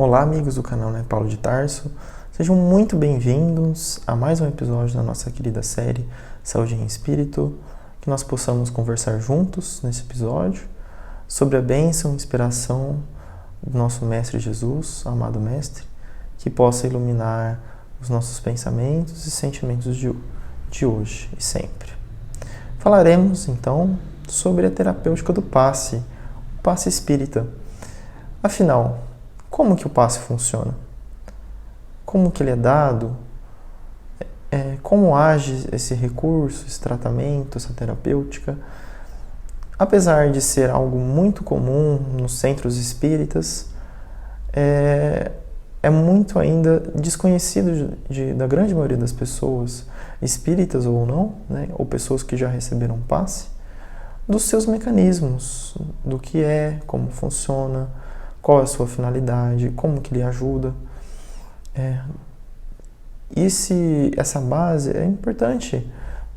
Olá, amigos do canal Paulo de Tarso. Sejam muito bem-vindos a mais um episódio da nossa querida série Saúde em Espírito. Que nós possamos conversar juntos nesse episódio sobre a bênção e inspiração do nosso Mestre Jesus, amado Mestre, que possa iluminar os nossos pensamentos e sentimentos de hoje e sempre. Falaremos, então, sobre a terapêutica do passe, o passe espírita. Afinal, como que o passe funciona? Como que ele é dado? Como age esse recurso, esse tratamento, essa terapêutica? Apesar de ser algo muito comum nos centros espíritas, é muito ainda desconhecido da grande maioria das pessoas, espíritas ou não, né, ou pessoas que já receberam passe, dos seus mecanismos, do que como funciona, qual é a sua finalidade, como que ele ajuda. Essa base é importante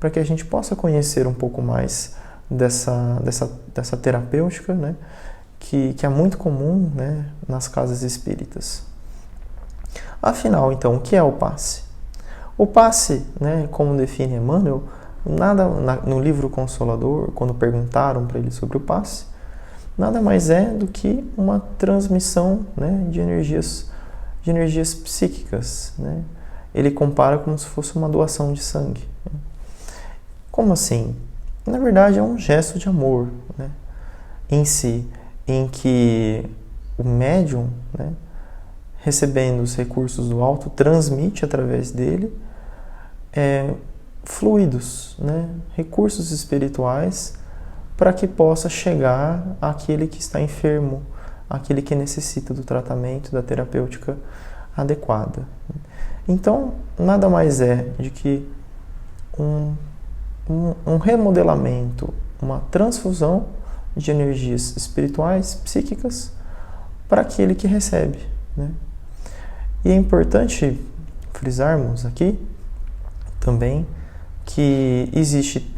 para que a gente possa conhecer um pouco mais dessa terapêutica, né, que é muito comum, né, nas casas espíritas. Afinal, então, o que é o passe? O passe, né, como define Emmanuel, no livro Consolador, quando perguntaram para ele sobre o passe, nada mais é do que uma transmissão, né, de energias psíquicas, né? Ele compara como se fosse uma doação de sangue. Como assim? Na verdade, é um gesto de amor, né, em si, em que o médium, né, recebendo os recursos do alto, transmite através dele fluidos, né, recursos espirituais, para que possa chegar àquele que está enfermo, àquele que necessita do tratamento, da terapêutica adequada. Então, nada mais é de que um remodelamento, uma transfusão de energias espirituais, psíquicas, para aquele que recebe, né? E é importante frisarmos aqui também que existe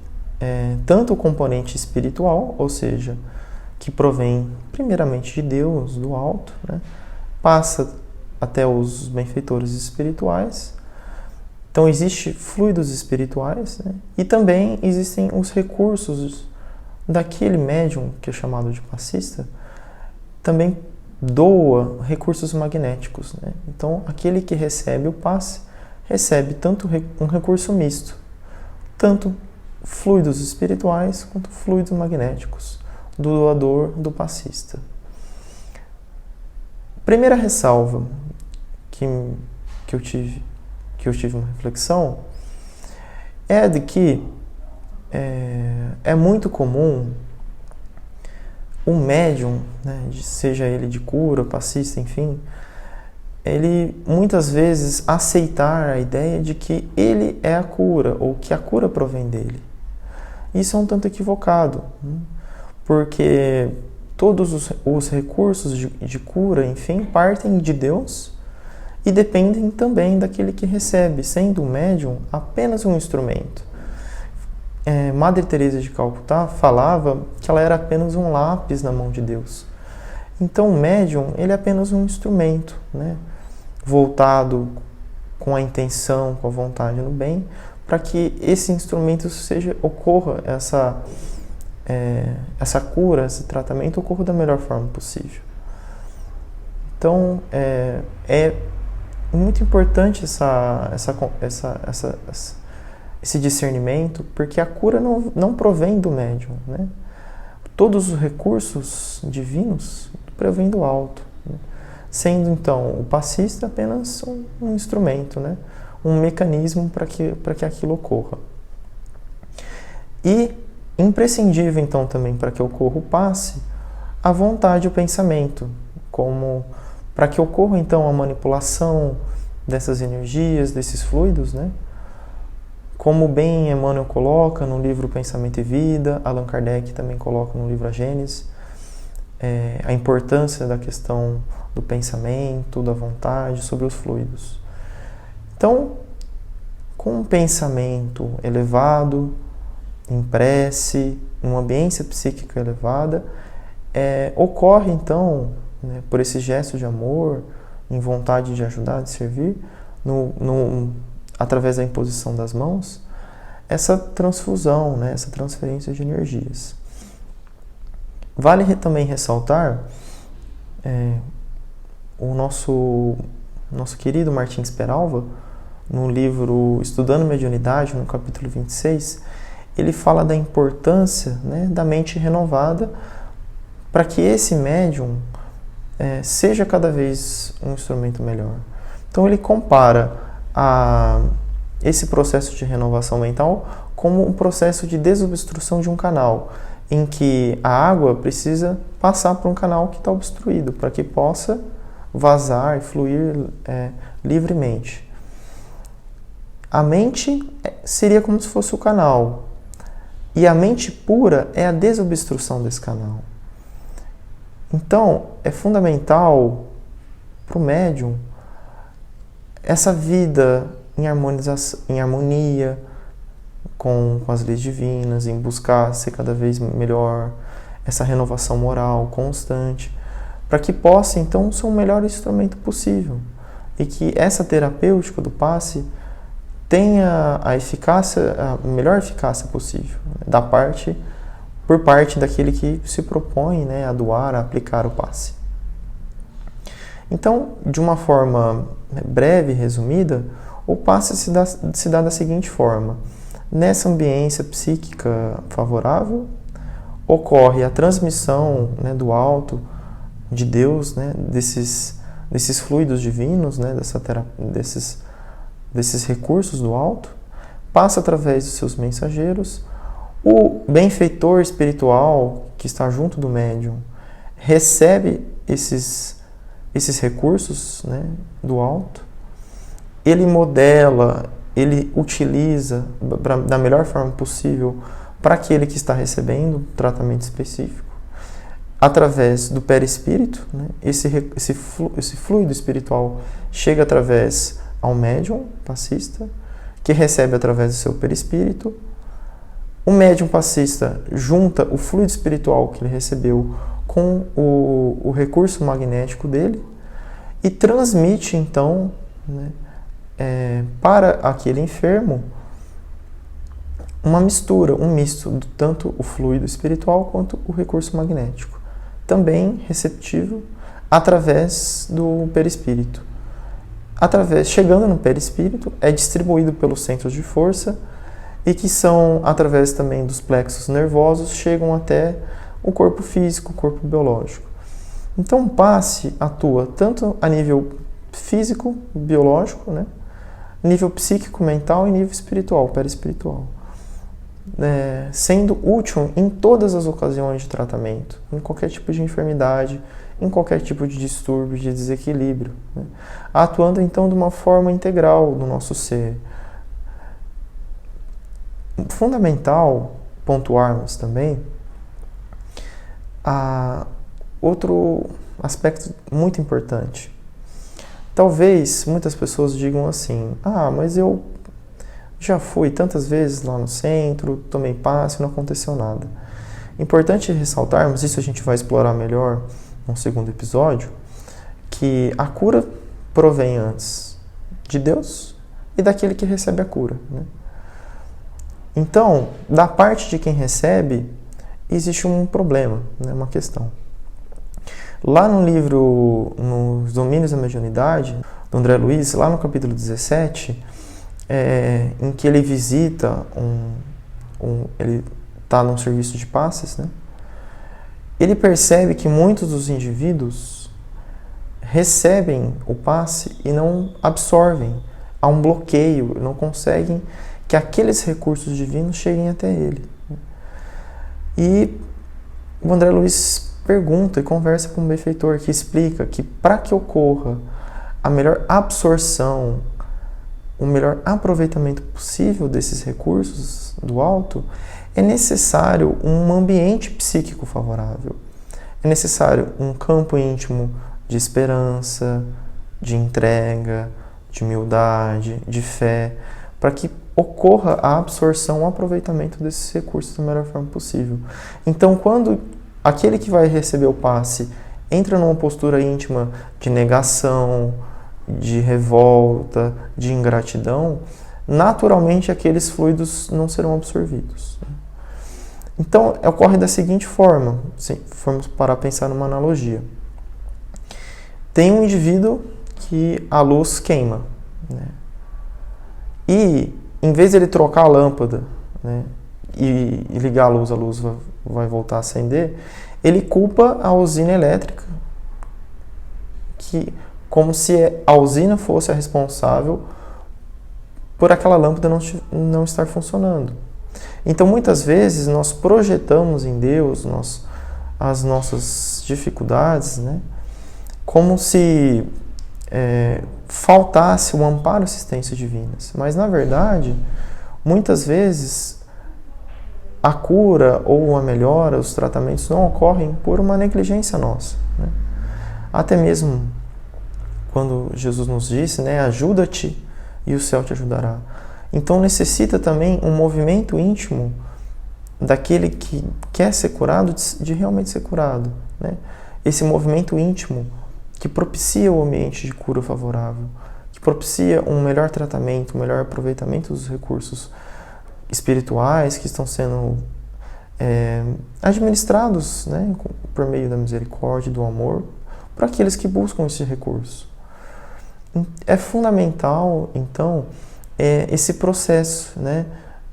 tanto o componente espiritual, ou seja, que provém primeiramente de Deus, do alto, né, passa até os benfeitores espirituais. Então, existem fluidos espirituais, né, e também existem os recursos daquele médium, que é chamado de passista, também doa recursos magnéticos, né? Então, aquele que recebe o passe recebe tanto um recurso misto, tanto fluidos espirituais quanto fluidos magnéticos do doador, do passista. Primeira ressalva que eu tive uma reflexão é de que é muito comum um médium, né, seja ele de cura, passista, enfim, ele muitas vezes aceitar a ideia de que ele é a cura, ou que a cura provém dele. Isso é um tanto equivocado, né? Porque todos os recursos de cura, enfim, partem de Deus e dependem também daquele que recebe, sendo o médium apenas um instrumento. Madre Teresa de Calcutá falava que ela era apenas um lápis na mão de Deus. Então o médium, ele é apenas um instrumento, né, voltado com a intenção, com a vontade no bem, para que esse instrumento ocorra, essa cura, esse tratamento ocorra da melhor forma possível. Então, é muito importante esse discernimento, porque a cura não provém do médium, né? Todos os recursos divinos provêm do alto, né? Sendo então o passista apenas um instrumento, né? Um mecanismo para que aquilo ocorra. E imprescindível então também para que ocorra o passe, a vontade e o pensamento, para que ocorra então a manipulação dessas energias, desses fluidos, né? Como bem Emmanuel coloca no livro Pensamento e Vida, Allan Kardec também coloca no livro A Gênese, a importância da questão do pensamento, da vontade sobre os fluidos. Então, com um pensamento elevado, em prece, em uma ambiência psíquica elevada, ocorre então, né, por esse gesto de amor, em vontade de ajudar, de servir, através da imposição das mãos, essa transfusão, né, essa transferência de energias. Vale também ressaltar o nosso querido Martins Peralva, no livro Estudando Mediunidade, no capítulo 26, ele fala da importância, né, da mente renovada para que esse médium seja cada vez um instrumento melhor. Então ele compara esse processo de renovação mental como um processo de desobstrução de um canal, em que a água precisa passar por um canal que está obstruído, para que possa vazar e fluir livremente. A mente seria como se fosse o canal, e a mente pura é a desobstrução desse canal. Então, é fundamental para o médium essa vida em harmonia com as leis divinas, em buscar ser cada vez melhor, essa renovação moral constante, para que possa, então, ser o melhor instrumento possível e que essa terapêutica do passe tenha a melhor eficácia possível, por parte daquele que se propõe, né, a doar, a aplicar o passe. Então, de uma forma breve e resumida, o passe se dá da seguinte forma: nessa ambiência psíquica favorável, ocorre a transmissão, né, do alto, de Deus, né, desses fluidos divinos, né, desses recursos do alto, passa através dos seus mensageiros. O benfeitor espiritual que está junto do médium recebe esses recursos, né, do alto, ele modela, ele utiliza da melhor forma possível para aquele que está recebendo um tratamento específico, através do perispírito, né, esse fluido espiritual chega através ao médium passista, que recebe através do seu perispírito. O médium passista junta o fluido espiritual que ele recebeu com o recurso magnético dele e transmite, então, né, para aquele enfermo uma mistura, um misto de tanto o fluido espiritual quanto o recurso magnético, também receptível através do perispírito. Chegando no perispírito, é distribuído pelos centros de força e que são, através também dos plexos nervosos, chegam até o corpo físico, o corpo biológico. Então o passe atua tanto a nível físico, biológico, né, nível psíquico, mental e nível espiritual, perispiritual, sendo útil em todas as ocasiões de tratamento, em qualquer tipo de enfermidade, em qualquer tipo de distúrbio, de desequilíbrio, né, atuando então de uma forma integral no nosso ser. Fundamental pontuarmos também outro aspecto muito importante. Talvez muitas pessoas digam assim: mas eu já fui tantas vezes lá no centro, tomei passe e não aconteceu nada. Importante ressaltarmos, isso a gente vai explorar melhor no segundo episódio, que a cura provém antes de Deus e daquele que recebe a cura, né? Então, da parte de quem recebe, existe um problema, né, uma questão. Lá no livro Nos Domínios da Mediunidade, do André Luiz, lá no capítulo 17, em que ele visita ele está num serviço de passes, né? Ele percebe que muitos dos indivíduos recebem o passe e não absorvem. Há um bloqueio, não conseguem que aqueles recursos divinos cheguem até ele. E o André Luiz pergunta e conversa com o benfeitor, que explica que para que ocorra a melhor absorção, o melhor aproveitamento possível desses recursos do alto, é necessário um ambiente psíquico favorável. É necessário um campo íntimo de esperança, de entrega, de humildade, de fé, para que ocorra a absorção, o aproveitamento desses recursos da melhor forma possível. Então, quando aquele que vai receber o passe, entra numa postura íntima de negação, de revolta, de ingratidão, naturalmente aqueles fluidos não serão absorvidos. Então, ocorre da seguinte forma, se formos parar a pensar numa analogia. Tem um indivíduo que a luz queima, né? E, em vez de ele trocar a lâmpada, né, e ligar a luz vai voltar a acender, ele culpa a usina elétrica, como se a usina fosse a responsável por aquela lâmpada não estar funcionando. Então, muitas vezes, nós projetamos em Deus as nossas dificuldades, né, como se faltasse o amparo e assistência divinas. Mas, na verdade, muitas vezes, a cura ou a melhora, os tratamentos não ocorrem por uma negligência nossa, né? Até mesmo quando Jesus nos disse, né, ajuda-te e o céu te ajudará. Então necessita também um movimento íntimo daquele que quer ser curado, de realmente ser curado, né? Esse movimento íntimo que propicia o ambiente de cura favorável, que propicia um melhor tratamento, um melhor aproveitamento dos recursos espirituais que estão sendo administrados, né, por meio da misericórdia e do amor para aqueles que buscam esse recurso. É fundamental, então, esse processo, né,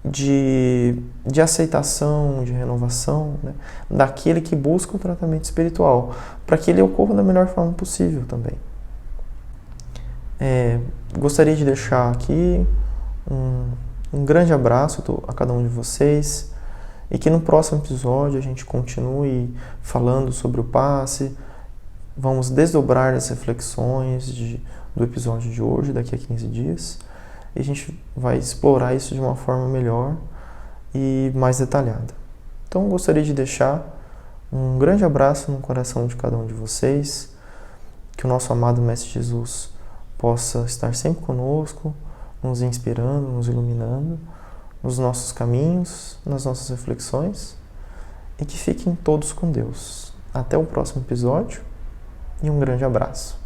de aceitação, de renovação, né, daquele que busca o tratamento espiritual, para que ele ocorra da melhor forma possível também. Gostaria de deixar aqui um grande abraço a cada um de vocês e que no próximo episódio a gente continue falando sobre o passe. Vamos desdobrar as reflexões do episódio de hoje, daqui a 15 dias, e a gente vai explorar isso de uma forma melhor e mais detalhada. Então, gostaria de deixar um grande abraço no coração de cada um de vocês, que o nosso amado Mestre Jesus possa estar sempre conosco, nos inspirando, nos iluminando, nos nossos caminhos, nas nossas reflexões, e que fiquem todos com Deus. Até o próximo episódio e um grande abraço.